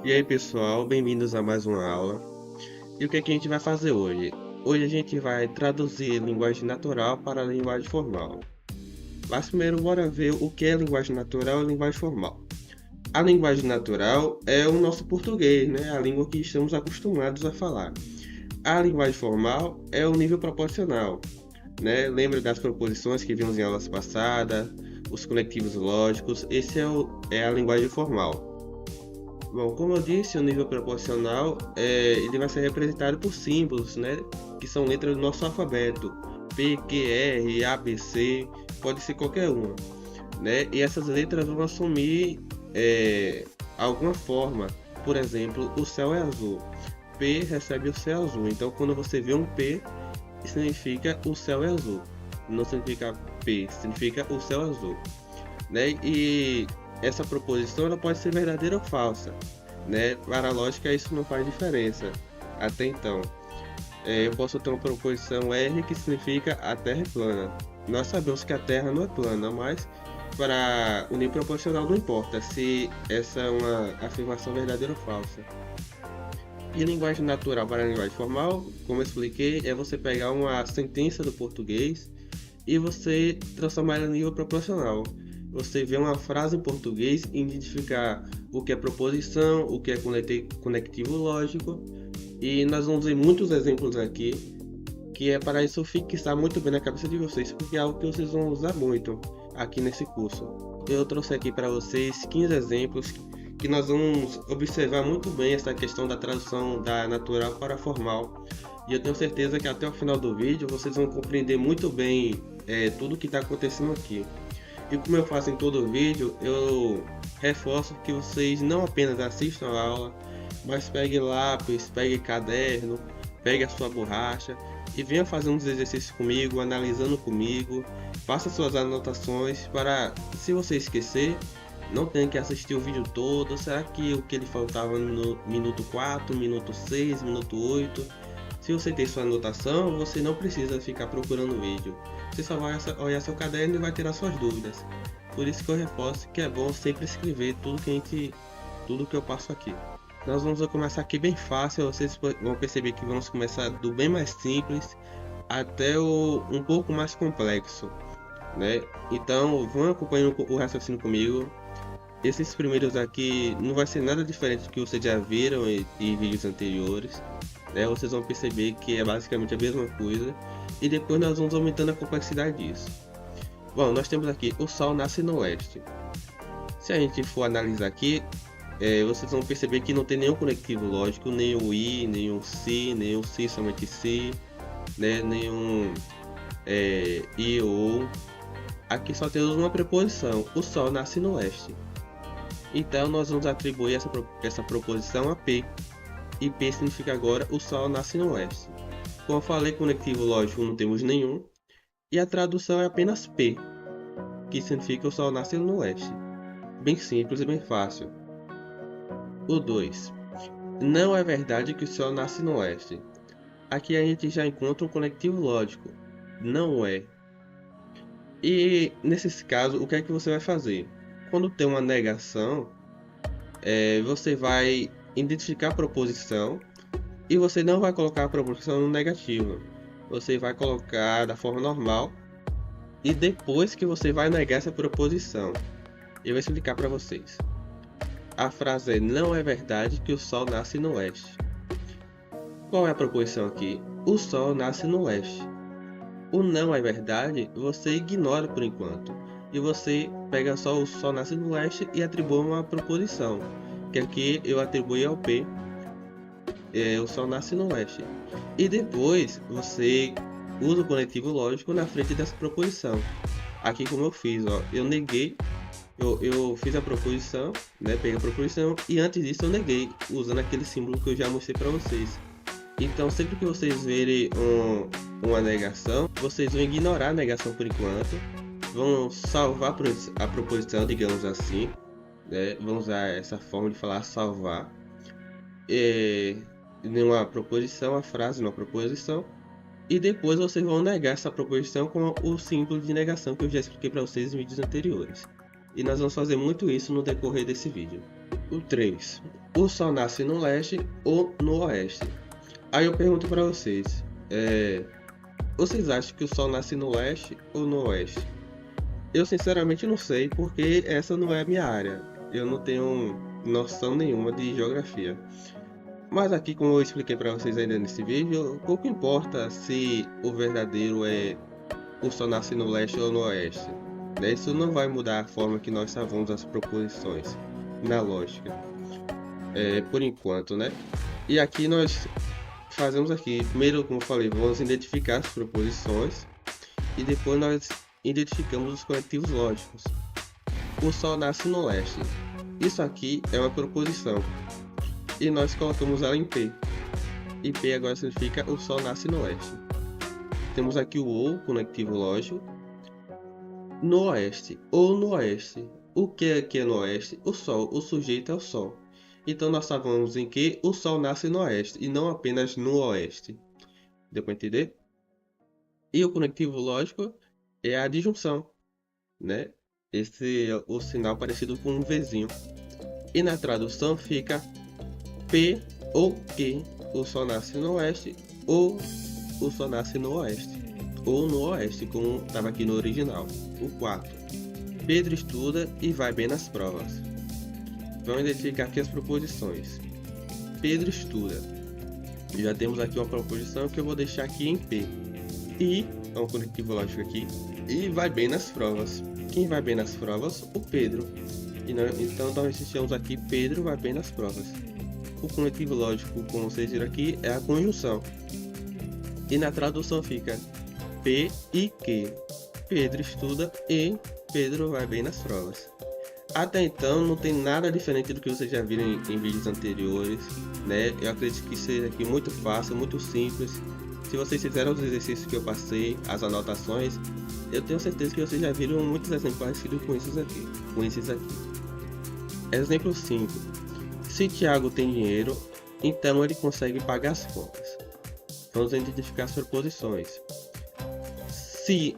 E aí pessoal, bem-vindos a mais uma aula. E o que é que a gente vai fazer hoje? Hoje a gente vai traduzir linguagem natural para a linguagem formal. Mas primeiro bora ver o que é linguagem natural e linguagem formal. A linguagem natural é o nosso português, né? A língua que estamos acostumados a falar. A linguagem formal é o nível proporcional, né? Lembra das proposições que vimos em aulas passadas, os conectivos lógicos, esse é a linguagem formal. Bom, como eu disse, o nível proporcional ele vai ser representado por símbolos, né, que são letras do nosso alfabeto, P, Q, R, A, B, C, pode ser qualquer uma, né? E essas letras vão assumir alguma forma. Por exemplo, o céu é azul. P recebe o céu azul. Então, quando você vê um P, significa o céu é azul. Não significa P, significa o céu azul, né? E essa proposição ela pode ser verdadeira ou falsa, né? Para a lógica isso não faz diferença até então. Eu posso ter uma proposição R que significa a Terra é plana. Nós sabemos que a Terra não é plana, mas para o nível proporcional não importa se essa é uma afirmação verdadeira ou falsa. E linguagem natural para a linguagem formal, como eu expliquei, é você pegar uma sentença do português e você transformar ela em nível proporcional. Você vê uma frase em português e identificar o que é proposição, o que é conectivo lógico. E nós vamos ver muitos exemplos aqui, que é para isso fixar muito bem na cabeça de vocês, porque é algo que vocês vão usar muito aqui nesse curso. Eu trouxe aqui para vocês 15 exemplos que nós vamos observar muito bem essa questão da tradução da natural para a formal. E eu tenho certeza que até o final do vídeo vocês vão compreender muito bem tudo o que está acontecendo aqui. E como eu faço em todo vídeo, eu reforço que vocês não apenas assistam a aula, mas pegue lápis, pegue caderno, pegue a sua borracha e venha fazer uns exercícios comigo, analisando comigo, faça suas anotações para, se você esquecer, não tenha que assistir o vídeo todo. Será que o que ele faltava no minuto 4, minuto 6, minuto 8? Se você tem sua anotação, você não precisa ficar procurando o vídeo. Você só vai olhar seu caderno e vai tirar suas dúvidas. Por isso que eu reforço que é bom sempre escrever tudo que eu passo aqui. Nós vamos começar aqui bem fácil, vocês vão perceber que vamos começar do bem mais simples até o um pouco mais complexo, né? Então vão acompanhando o raciocínio comigo. Esses primeiros aqui não vai ser nada diferente do que vocês já viram em vídeos anteriores, né? Vocês vão perceber que é basicamente a mesma coisa e depois nós vamos aumentando a complexidade disso. Bom, nós temos aqui o Sol nasce no oeste. Se a gente for analisar aqui, vocês vão perceber que não tem nenhum conectivo lógico, nem o I, nem o si, somente si, né? Nenhum I ou. Aqui só temos uma preposição, o Sol nasce no oeste. Então nós vamos atribuir essa proposição a P. E P significa agora o Sol nasce no oeste. Como eu falei, conectivo lógico não temos nenhum. E a tradução é apenas P, que significa o Sol nasce no oeste. Bem simples e bem fácil. O 2. Não é verdade que o Sol nasce no oeste. Aqui a gente já encontra um conectivo lógico. Não é. E nesse caso, o que é que você vai fazer? Quando tem uma negação, você vai identificar a proposição e você não vai colocar a proposição no negativo. Você vai colocar da forma normal e depois que você vai negar essa proposição. Eu vou explicar para vocês. A frase é: não é verdade que o Sol nasce no oeste. Qual é a proposição aqui? O Sol nasce no oeste. O não é verdade você ignora por enquanto. E você pega só o Sol nasce no oeste e atribui uma proposição. Que aqui eu atribuí ao P. O Sol nasce no oeste. E depois você usa o conectivo lógico na frente dessa proposição. Aqui como eu fiz, ó, eu neguei. Eu fiz a proposição, né? Peguei a proposição e antes disso eu neguei, usando aquele símbolo que eu já mostrei para vocês. Então sempre que vocês verem uma negação, vocês vão ignorar a negação por enquanto, vão salvar a proposição, digamos assim, né? Vão usar essa forma de falar salvar. Numa proposição, a frase numa proposição. E depois vocês vão negar essa proposição com o símbolo de negação que eu já expliquei para vocês em vídeos anteriores. E nós vamos fazer muito isso no decorrer desse vídeo. O 3. O sol nasce no leste ou no oeste? Aí eu pergunto para vocês, vocês acham que o sol nasce no leste ou no oeste? Eu sinceramente não sei, porque essa não é a minha área. Eu não tenho noção nenhuma de geografia. Mas aqui, como eu expliquei para vocês ainda nesse vídeo, pouco importa se o verdadeiro é o sol nasce no leste ou no oeste, né? Isso não vai mudar a forma que nós salvamos as proposições na lógica, por enquanto, né? E aqui nós fazemos aqui, primeiro, como eu falei, vamos identificar as proposições e depois nós identificamos os conectivos lógicos. O sol nasce no leste. Isso aqui é uma proposição e nós colocamos ela em P. E P agora significa o sol nasce no leste. Temos aqui o ou, conectivo lógico, no oeste ou no oeste. O que aqui é no oeste? O sol, o sujeito é o sol. Então nós sabemos em que o sol nasce no oeste e não apenas no oeste. Deu para entender? E o conectivo lógico é a adjunção, né? Esse é o sinal parecido com um Vzinho. E na tradução fica P ou que o sol nasce no oeste ou o sol nasce no oeste. Ou no oeste, como estava aqui no original. O 4. Pedro estuda e vai bem nas provas. Vamos identificar aqui as proposições. Pedro estuda. Já temos aqui uma proposição que eu vou deixar aqui em P. E, é um conectivo lógico aqui, e vai bem nas provas. Quem vai bem nas provas? O Pedro. Então nós deixamos aqui Pedro vai bem nas provas. O conectivo lógico, como vocês viram aqui, é a conjunção. E na tradução fica P e que. Pedro estuda e Pedro vai bem nas provas. Até então não tem nada diferente do que vocês já viram em vídeos anteriores, né? Eu acredito que seja aqui muito fácil, muito simples. Se vocês fizeram os exercícios que eu passei, as anotações, eu tenho certeza que vocês já viram muitos exemplos parecidos com esses aqui. Exemplo 5. Se Tiago tem dinheiro, então ele consegue pagar as contas. Vamos identificar as proposições. Se,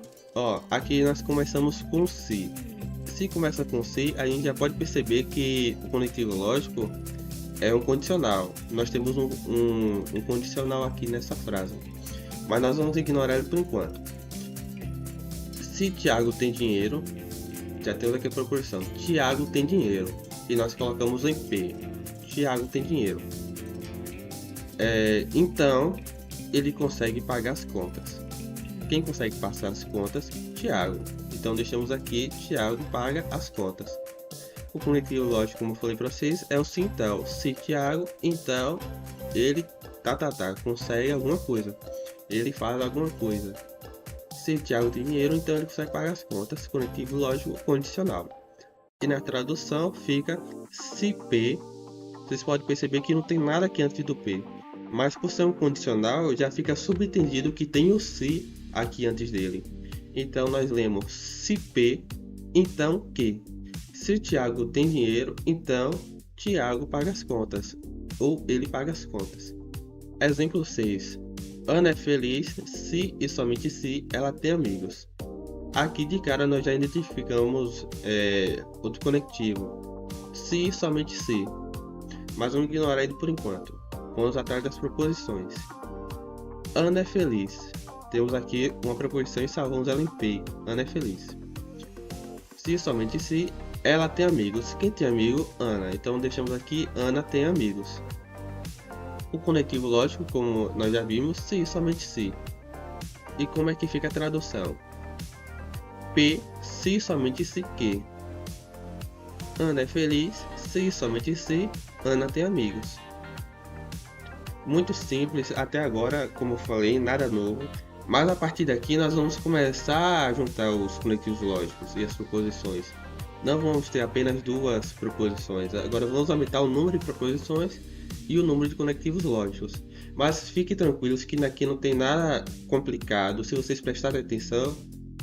aqui nós começamos com se. Se começa com se, a gente já pode perceber que o conectivo lógico é um condicional. Nós temos um condicional aqui nessa frase, mas nós vamos ignorar ele por enquanto. Se Tiago tem dinheiro, já temos aqui a proposição. Tiago tem dinheiro e nós colocamos em P. Tiago tem dinheiro. Então ele consegue pagar as contas. Quem consegue passar as contas? Tiago. Então deixamos aqui Tiago paga as contas. O conectivo lógico, como eu falei para vocês, é o se então. Se Tiago, então ele consegue alguma coisa. Ele faz alguma coisa. Se Tiago tem dinheiro, então ele consegue pagar as contas. Conectivo lógico condicional. E na tradução fica se P. Vocês podem perceber que não tem nada aqui antes do P. Mas por ser um condicional, já fica subentendido que tem o se aqui antes dele. Então nós lemos se P, então que. Se Tiago tem dinheiro, então Tiago paga as contas. Ou ele paga as contas. Exemplo 6. Ana é feliz se e somente se ela tem amigos. Aqui de cara nós já identificamos outro conectivo. Se e somente se. Mas vamos ignorar ele por enquanto. Vamos atrás das proposições. Ana é feliz. Temos aqui uma proposição e salvamos ela em P. Ana é feliz. Se somente se, ela tem amigos. Quem tem amigo? Ana. Então deixamos aqui Ana tem amigos. O conectivo lógico, como nós já vimos, se somente se. E como é que fica a tradução? P, se somente se que. Ana é feliz, se somente se, Ana tem amigos. Muito simples, até agora, como eu falei, nada novo. Mas a partir daqui nós vamos começar a juntar os conectivos lógicos e as proposições. Não vamos ter apenas duas proposições. Agora vamos aumentar o número de proposições e o número de conectivos lógicos. Mas fiquem tranquilos que aqui não tem nada complicado. Se vocês prestarem atenção,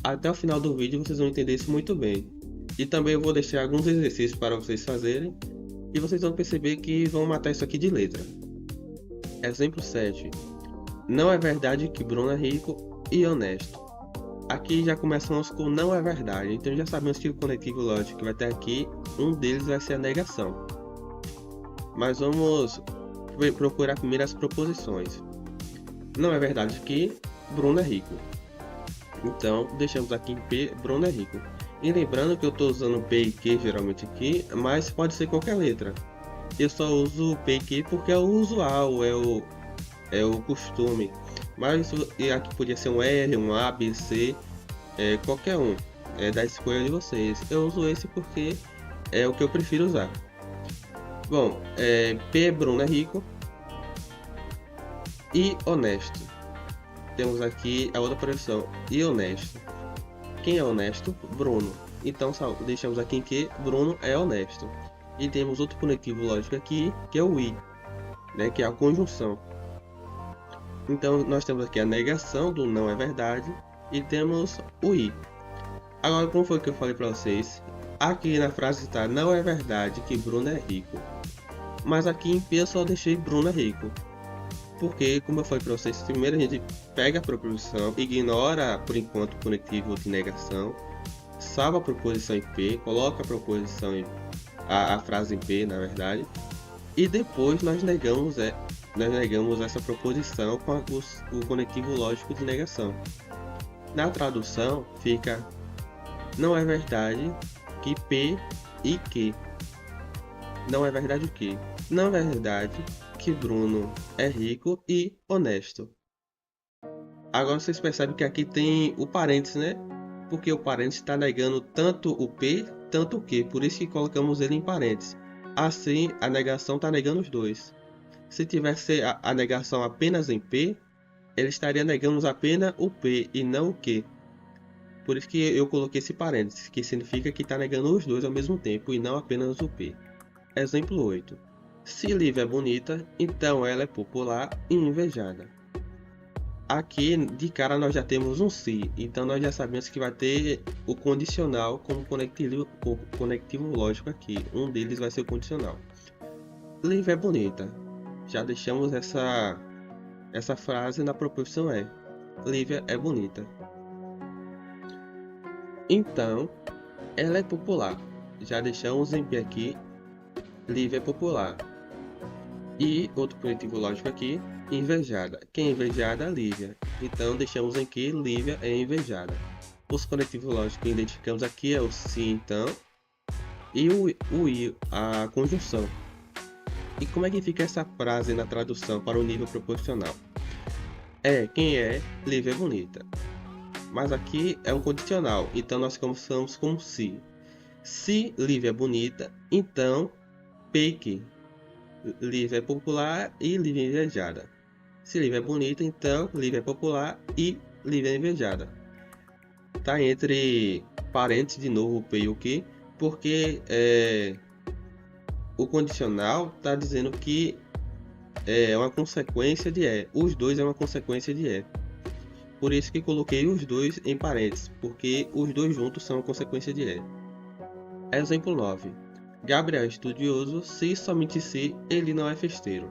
até o final do vídeo vocês vão entender isso muito bem. E também eu vou deixar alguns exercícios para vocês fazerem. E vocês vão perceber que vão matar isso aqui de letra. Exemplo 7. Não é verdade que Bruno é rico e honesto. Aqui já começamos com não é verdade. Então já sabemos que o conectivo lógico que vai ter aqui, um deles vai ser a negação. mas vamos procurar primeiro as proposições. Não é verdade que Bruno é rico. Então, deixamos aqui em P, Bruno é rico. E lembrando que eu estou usando P e Q geralmente aqui, mas pode ser qualquer letra. Eu só uso P e Q porque é o usual, é o costume. Mas aqui podia ser um R, um A, B, C, qualquer um. É da escolha de vocês. Eu uso esse porque é o que eu prefiro usar. Bom, P, Bruno é rico. E honesto. Temos aqui a outra profissão, e honesto. Quem é honesto? Bruno. Então deixamos aqui em que Bruno é honesto. E temos outro conectivo lógico aqui, que é o I, né, que é a conjunção. Então nós temos aqui a negação do não é verdade e temos o I. Agora, como foi que eu falei para vocês? Aqui na frase está não é verdade que Bruno é rico. Mas aqui em P eu só deixei Bruno é rico. Porque, como eu falei para vocês, primeiro a gente pega a proposição, ignora por enquanto o conectivo de negação, salva a proposição em P, coloca a proposição a frase em P, na verdade, e depois nós negamos essa proposição com o conectivo lógico de negação. Na tradução fica não é verdade que P e Q. Não é verdade o quê? Não é verdade que Bruno é rico e honesto. Agora vocês percebem que aqui tem o parênteses, né? Porque o parênteses está negando tanto o P, tanto o Q. Por isso que colocamos ele em parênteses. Assim, a negação está negando os dois. Se tivesse a negação apenas em P, ele estaria negando apenas o P e não o Q. Por isso que eu coloquei esse parênteses, que significa que está negando os dois ao mesmo tempo e não apenas o P. Exemplo 8. Se Lívia é bonita, então ela é popular e invejada. Aqui de cara nós já temos um se, então nós já sabemos que vai ter o condicional como conectivo lógico aqui. Um deles vai ser o condicional. Lívia é bonita. Já deixamos essa frase na proposição E. Lívia é bonita. Então, ela é popular. Já deixamos em P aqui. Lívia é popular. E outro conectivo lógico aqui, invejada. Quem é invejada? Lívia. Então deixamos em que Lívia é invejada. Os conectivos lógicos que identificamos aqui é o se, então, e o I, a conjunção. E como é que fica essa frase na tradução para o nível proporcional? Quem é? Lívia é bonita. Mas aqui é um condicional, então nós começamos com se. Se Lívia é bonita, então P. Lívia é popular e Lívia é invejada. Se Lívia é bonita, então Lívia é popular e Lívia é invejada. Tá entre parênteses de novo o P e o Q, porque o condicional está dizendo que é uma consequência de E. Os dois é uma consequência de E. Por isso que coloquei os dois em parênteses, porque os dois juntos são uma consequência de E. Exemplo 9. Gabriel é estudioso, se somente se ele não é festeiro.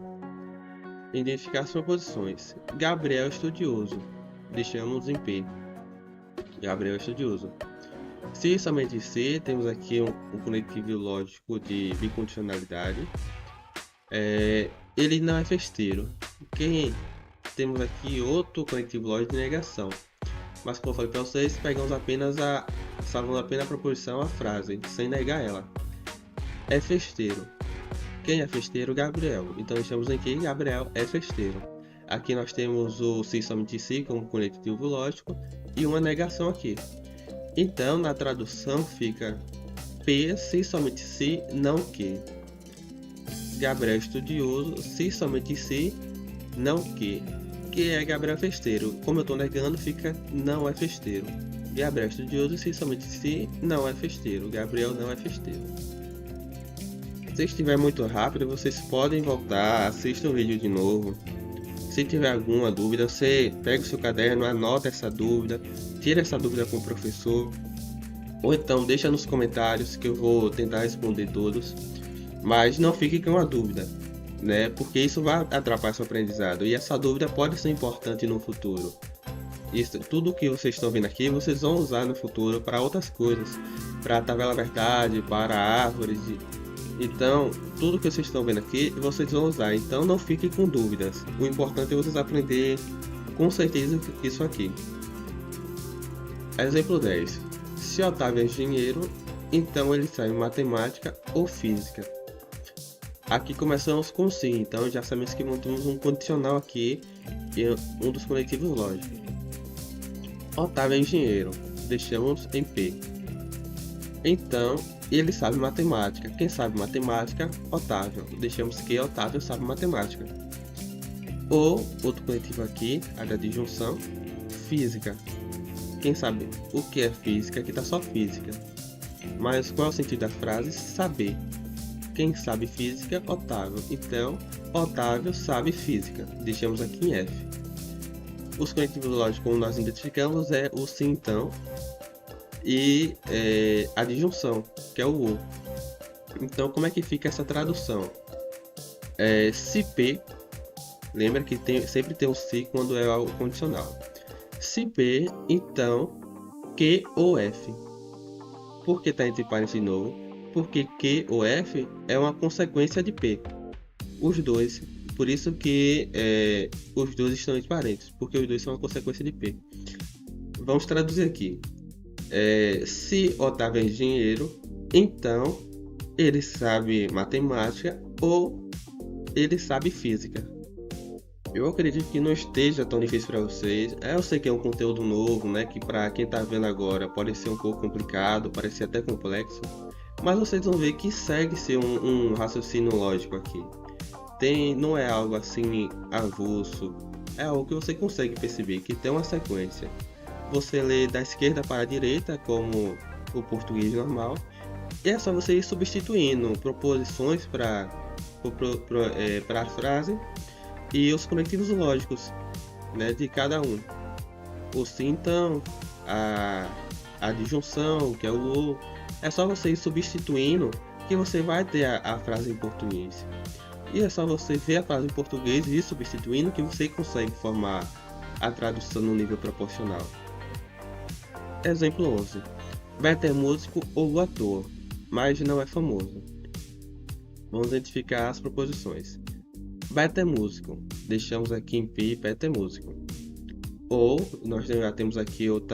Identificar as proposições. Gabriel é estudioso. Deixamos em P. Gabriel é estudioso. Se somente se, temos aqui um conectivo lógico de bicondicionalidade. Ele não é festeiro. Temos aqui outro conectivo lógico de negação. Mas como eu falei para vocês, pegamos salvamos apenas a proposição, a frase, sem negar ela. É festeiro. Quem é festeiro? Gabriel. Então deixamos aqui Gabriel é festeiro. Aqui nós temos o se somente se como conectivo lógico e uma negação aqui. Então na tradução fica P se somente se, não que. Gabriel é estudioso, se somente se, não que. Que é Gabriel festeiro. Como eu estou negando, fica não é festeiro. Gabriel é estudioso, se somente se, não é festeiro. Gabriel não é festeiro. Se estiver muito rápido, vocês podem voltar, assistam o vídeo de novo. Se tiver alguma dúvida, você pega o seu caderno, anota essa dúvida, tira essa dúvida com o professor. Ou então deixa nos comentários que eu vou tentar responder todos. Mas não fique com a dúvida, né? Porque isso vai atrapalhar seu aprendizado. E essa dúvida pode ser importante no futuro. Tudo que vocês estão vendo aqui, vocês vão usar no futuro para outras coisas. Para a tabela verdade, para árvores, Então, tudo que vocês estão vendo aqui, vocês vão usar. Então, não fiquem com dúvidas. O importante é vocês aprender com certeza isso aqui. Exemplo 10. Se Otávio é engenheiro, então ele sabe matemática ou física. Aqui começamos com sim, então já sabemos que montamos um condicional aqui e um dos conectivos lógicos. Otávio é engenheiro, deixamos em P. Então, ele sabe matemática. Quem sabe matemática? Otávio. Deixamos que Otávio sabe matemática. Ou, outro conectivo aqui, a da disjunção, física. Quem sabe o que é física? Aqui está só física. Mas qual é o sentido da frase? Saber. Quem sabe física? Otávio. Então, Otávio sabe física. Deixamos aqui em F. Os conectivos lógicos, como nós identificamos, é o sim, então, e a disjunção, que é o ou. Então, como é que fica essa tradução? Se P, lembra que sempre tem o se quando é algo condicional. Se P, então Q ou F. Por que está entre parênteses de novo? Porque Q ou F é uma consequência de P. Os dois, por isso que os dois estão entre parênteses, porque os dois são uma consequência de P. Vamos traduzir aqui. Se Otávio é engenheiro, então ele sabe matemática ou ele sabe física. Eu acredito que não esteja tão difícil para vocês. Eu sei que é um conteúdo novo, né? Que para quem está vendo agora pode ser um pouco complicado, pode ser até complexo. Mas vocês vão ver que segue ser um raciocínio lógico aqui. Não é algo assim avulso. É algo que você consegue perceber, que tem uma sequência. Você lê da esquerda para a direita, como o português normal. E é só você ir substituindo proposições para a frase e os conectivos lógicos, né, de cada um. O sim, então, a disjunção, que é o ou. É só você ir substituindo que você vai ter a frase em português. E é só você ver a frase em português e ir substituindo que você consegue formar a tradução no nível proporcional. Exemplo 11. Beto é músico ou ator, mas não é famoso. Vamos identificar as proposições. Beto é músico. Deixamos aqui em P, Beto é músico. Ou, nós já temos aqui outro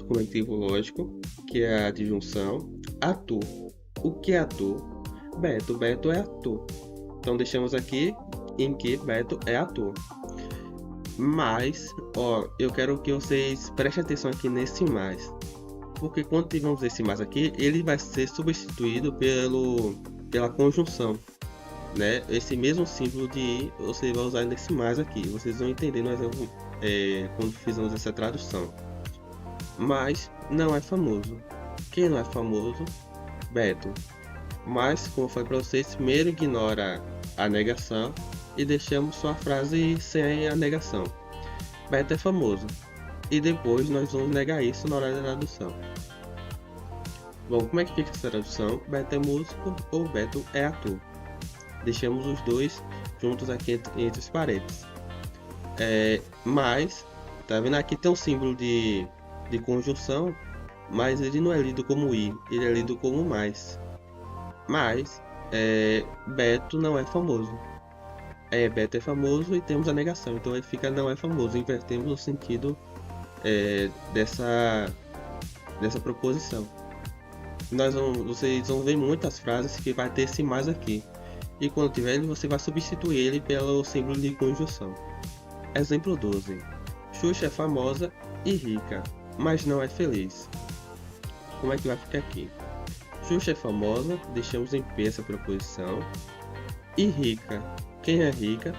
conectivo lógico, que é a disjunção. Ator. O que é ator? Beto é ator. Então deixamos aqui em que Beto é ator. Mas, eu quero que vocês prestem atenção aqui nesse mais. Porque quando tivermos esse mais aqui, ele vai ser substituído pela conjunção, né? Esse mesmo símbolo de i, você vai usar nesse mais aqui. Vocês vão entender quando fizermos essa tradução. Mas não é famoso. Quem não é famoso? Beto. Mas, como eu falei para vocês, primeiro ignora a negação e deixamos só a frase sem a negação. Beto é famoso. E depois nós vamos negar isso na hora da tradução. Bom, como é que fica essa tradução? Beto é músico ou Beto é ator. Deixamos os dois juntos aqui entre os parênteses. Mas, tá vendo aqui tem um símbolo de conjunção, mas ele não é lido como i, ele é lido como mais. Mas, Beto não é famoso. Beto é famoso e temos a negação, então ele fica não é famoso. Invertemos o sentido dessa proposição. Vocês vão ver muitas frases que vai ter esse mais aqui. E quando tiver ele, você vai substituir ele pelo símbolo de conjunção. Exemplo 12. Xuxa é famosa e rica, mas não é feliz. Como é que vai ficar aqui? Xuxa é famosa, deixamos em P essa proposição. E rica. Quem é rica?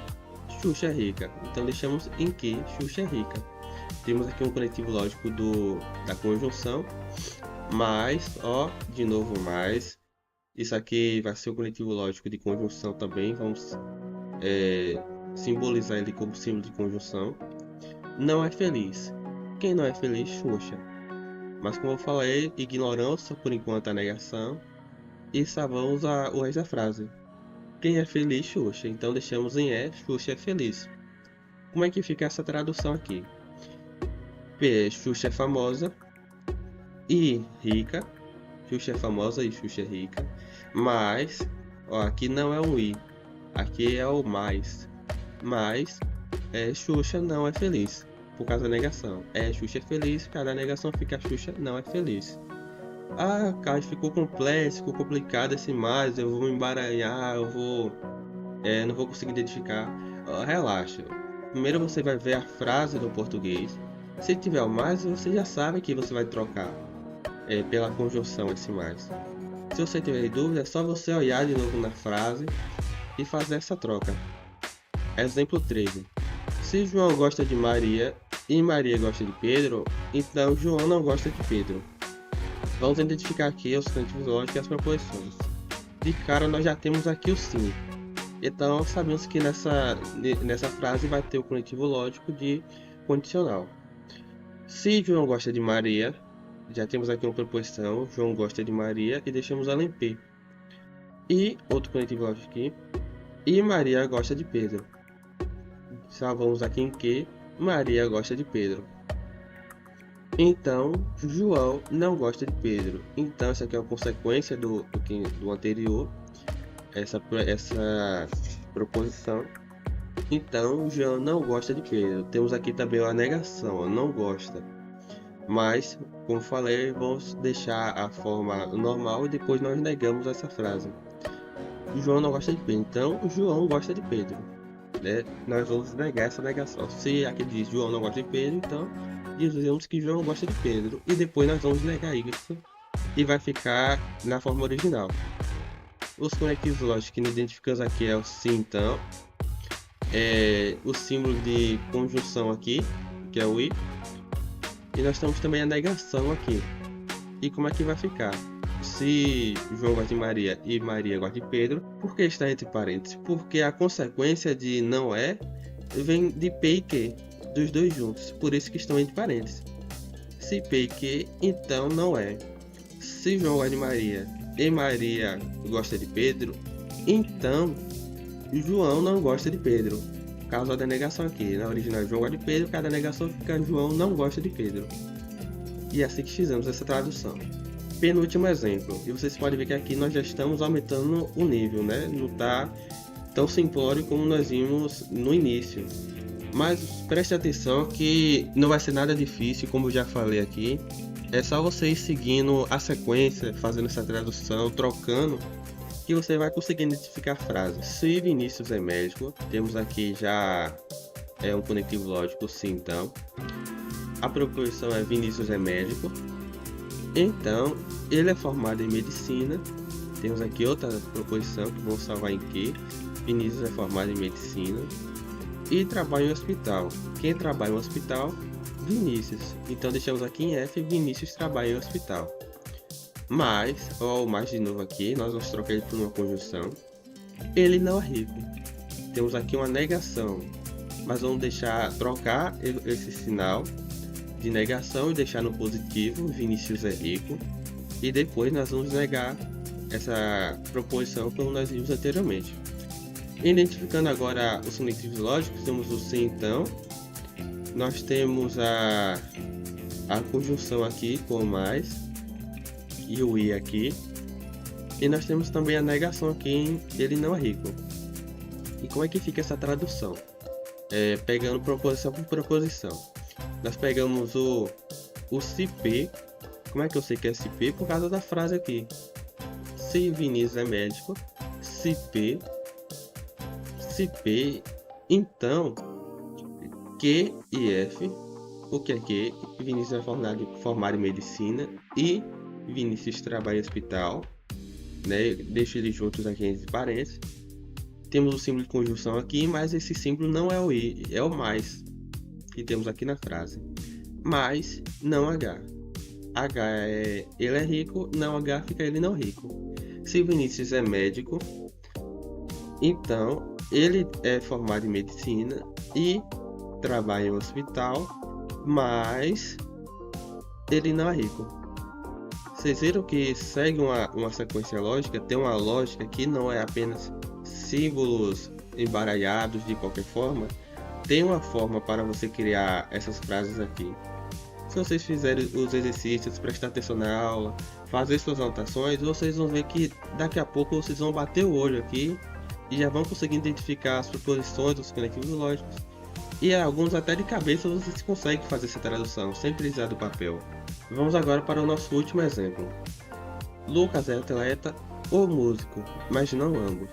Xuxa é rica. Então deixamos em que Xuxa é rica. Temos aqui um conectivo lógico da conjunção. Mais, de novo mais. Isso aqui vai ser o conectivo lógico de conjunção também. Vamos simbolizar ele como símbolo de conjunção. Não é feliz. Quem não é feliz? Xuxa. Mas como eu falei, ignoramos por enquanto a negação. E sabemos o resto da frase. Quem é feliz? Xuxa. Então deixamos em Xuxa é feliz. Como é que fica essa tradução aqui? P, Xuxa é famosa e rica. Xuxa é famosa e Xuxa é rica. Mas, ó, aqui não é um i, aqui é o mais. Mas, Xuxa não é feliz, por causa da negação. Xuxa é feliz, por causa da negação fica Xuxa não é feliz. Ah, cara, ficou complexo, ficou complicado esse mais, eu vou me embaralhar, não vou conseguir identificar. Relaxa. Primeiro você vai ver a frase do português. Se tiver o mais, você já sabe que você vai trocar pela conjunção esse mais. Se você tiver dúvida, é só você olhar de novo na frase e fazer essa troca. Exemplo 13. Se João gosta de Maria e Maria gosta de Pedro, então João não gosta de Pedro. Vamos identificar aqui os conectivos lógicos e as proposições. De cara nós já temos aqui o sim. Então sabemos que nessa frase vai ter o conectivo lógico de condicional. Se João gosta de Maria, já temos aqui uma proposição, João gosta de Maria e deixamos ela em P. E outro conectivo lógico aqui, e Maria gosta de Pedro. Salvamos aqui em que Maria gosta de Pedro. Então, João não gosta de Pedro. Então, essa aqui é uma consequência do anterior, essa proposição. Então, João não gosta de Pedro. Temos aqui também a negação, não gosta. Mas, como falei, vamos deixar a forma normal e depois nós negamos essa frase. João não gosta de Pedro. Então, João gosta de Pedro. Nós vamos negar essa negação. Se aqui diz João não gosta de Pedro, então dizemos que João gosta de Pedro. E depois nós vamos negar isso e vai ficar na forma original. Os conectivos lógicos que identificamos aqui é o sim, então. O símbolo de conjunção aqui, que é o i. E nós temos também a negação aqui. E como é que vai ficar? Se João gosta de Maria e Maria gosta de Pedro, por que está entre parênteses? Porque a consequência de não vem de P e Q, dos dois juntos, por isso que estão entre parênteses. Se P e Q, então não é. Se João gosta de Maria e Maria gosta de Pedro, então João não gosta de Pedro. Caso da negação aqui, na original João gosta de Pedro, cada negação fica João não gosta de Pedro. E é assim que fizemos essa tradução. Penúltimo exemplo, e vocês podem ver que aqui nós já estamos aumentando o nível, né? Não está tão simplório como nós vimos no início. Mas preste atenção que não vai ser nada difícil, como eu já falei aqui. É só você ir seguindo a sequência, fazendo essa tradução, trocando, que você vai conseguir identificar a frase. Se Vinícius é médico, temos aqui já um conectivo lógico, sim, então. A proposição é Vinícius é médico. Então, ele é formado em medicina. Temos aqui outra proposição que vamos salvar em que Vinícius é formado em medicina e trabalha em hospital. Quem trabalha em hospital? Vinícius. Então deixamos aqui em F, Vinícius trabalha em hospital. Mas, mais de novo aqui, nós vamos trocar ele por uma conjunção. Ele não é rico. Temos aqui uma negação, mas vamos trocar esse sinal de negação e deixar no positivo, Vinícius é rico. E depois nós vamos negar essa proposição como nós vimos anteriormente. Identificando agora os conectivos lógicos, temos o sim, então. Nós temos a conjunção aqui com o mais e o i aqui. E nós temos também a negação aqui em ele não é rico. E como é que fica essa tradução? Pegando proposição por proposição. Nós pegamos o se P. Como é que eu sei que é se P? Por causa da frase aqui. Se Vinícius é médico, se P, então Q e F. O que é Q? Vinícius é formado em medicina e Vinícius trabalha em hospital. Né? Deixo eles juntos aqui entre parênteses. Temos o símbolo de conjunção aqui, mas esse símbolo não é o i, é o mais que temos aqui na frase. Mas não H. H é ele é rico, não H fica ele não rico. Se Vinícius é médico, então ele é formado em medicina e trabalha em um hospital, mas ele não é rico. Vocês viram que segue uma sequência lógica, tem uma lógica que não é apenas símbolos embaralhados de qualquer forma, tem uma forma para você criar essas frases aqui. Se vocês fizerem os exercícios, prestar atenção na aula, fazer suas anotações, vocês vão ver que daqui a pouco vocês vão bater o olho aqui e já vão conseguir identificar as proposições dos conectivos lógicos. E alguns até de cabeça vocês conseguem fazer essa tradução, sem precisar do papel. Vamos agora para o nosso último exemplo. Lucas é atleta ou músico, mas não ambos.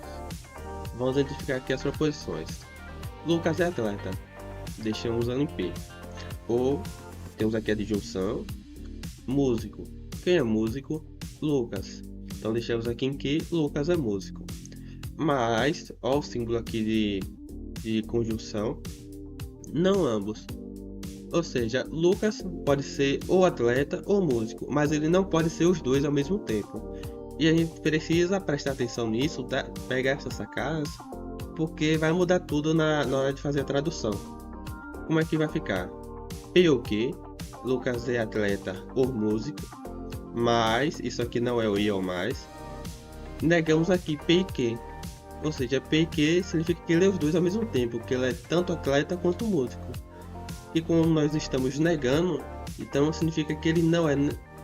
Vamos identificar aqui as proposições. Lucas é atleta, deixamos ela em P. Ou, temos aqui a disjunção. Músico, quem é músico? Lucas. Então deixamos aqui em que Lucas é músico. Mas, ó o símbolo aqui de conjunção. Não ambos. Ou seja, Lucas pode ser ou atleta ou músico, mas ele não pode ser os dois ao mesmo tempo. E a gente precisa prestar atenção nisso, pegar essas sacadas, porque vai mudar tudo na hora de fazer a tradução. Como é que vai ficar? P o que? Lucas é atleta ou músico, mas, isso aqui não é o i ou mais. Negamos aqui P e que. Ou seja, P e que significa que ele é os dois ao mesmo tempo, que ele é tanto atleta quanto músico. E como nós estamos negando, então significa que ele não é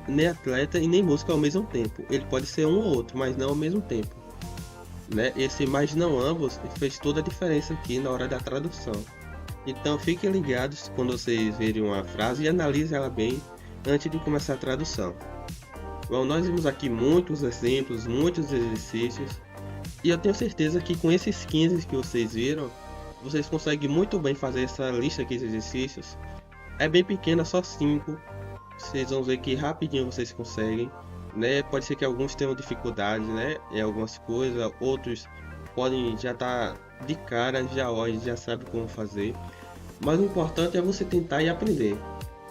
nem atleta e nem músico ao mesmo tempo. Ele pode ser um ou outro, mas não ao mesmo tempo. Né? Esse mas não ambos fez toda a diferença aqui na hora da tradução. Então fiquem ligados quando vocês verem uma frase e analisem ela bem antes de começar a tradução. Bom, nós vimos aqui muitos exemplos, muitos exercícios. E eu tenho certeza que com esses 15 que vocês viram, vocês conseguem muito bem fazer essa lista aqui de exercícios. É bem pequena, só 5. Vocês vão ver que rapidinho vocês conseguem. Né? Pode ser que alguns tenham dificuldade, né, em algumas coisas, outros podem já estar de cara, já sabe como fazer. Mas o importante é você tentar e aprender.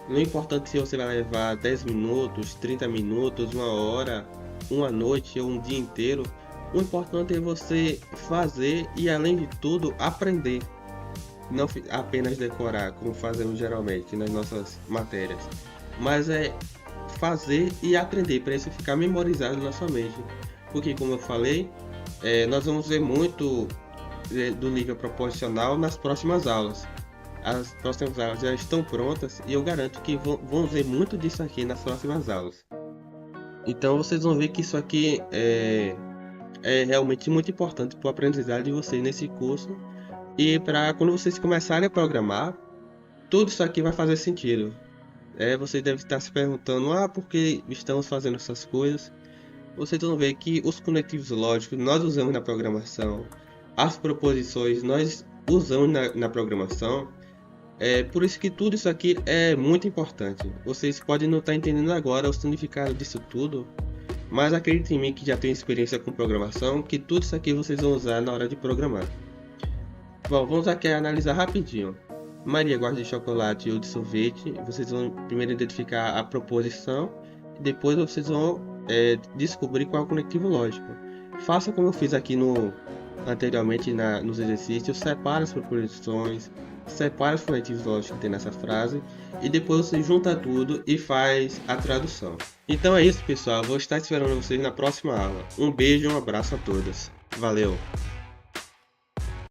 Não é importante se você vai levar 10 minutos, 30 minutos, 1 hora, uma noite ou um dia inteiro. O importante é você fazer e, além de tudo, aprender. Não apenas decorar, como fazemos geralmente nas nossas matérias. Mas é fazer e aprender, para isso ficar memorizado na sua mente. Porque, como eu falei, nós vamos ver muito do nível proporcional nas próximas aulas. As próximas aulas já estão prontas e eu garanto que vão ver muito disso aqui nas próximas aulas. Então vocês vão ver que isso aqui é realmente muito importante para o aprendizado de vocês nesse curso. E para quando vocês começarem a programar, tudo isso aqui vai fazer sentido. Você deve estar se perguntando, por que estamos fazendo essas coisas? Vocês vão ver que os conectivos lógicos nós usamos na programação, as proposições nós usamos na programação. Por isso que tudo isso aqui é muito importante. Vocês podem não estar entendendo agora o significado disso tudo, mas acreditem em mim que já tenho experiência com programação, que tudo isso aqui vocês vão usar na hora de programar. Bom, vamos aqui analisar rapidinho. Maria gosta de chocolate ou de sorvete. Vocês vão primeiro identificar a proposição e depois vocês vão descobrir qual é o conectivo lógico. Faça como eu fiz aqui anteriormente nos exercícios. Separa as proposições, separa os conectivos lógicos que tem nessa frase e depois você junta tudo e faz a tradução. Então é isso, pessoal. Vou estar esperando vocês na próxima aula. Um beijo e um abraço a todos. Valeu!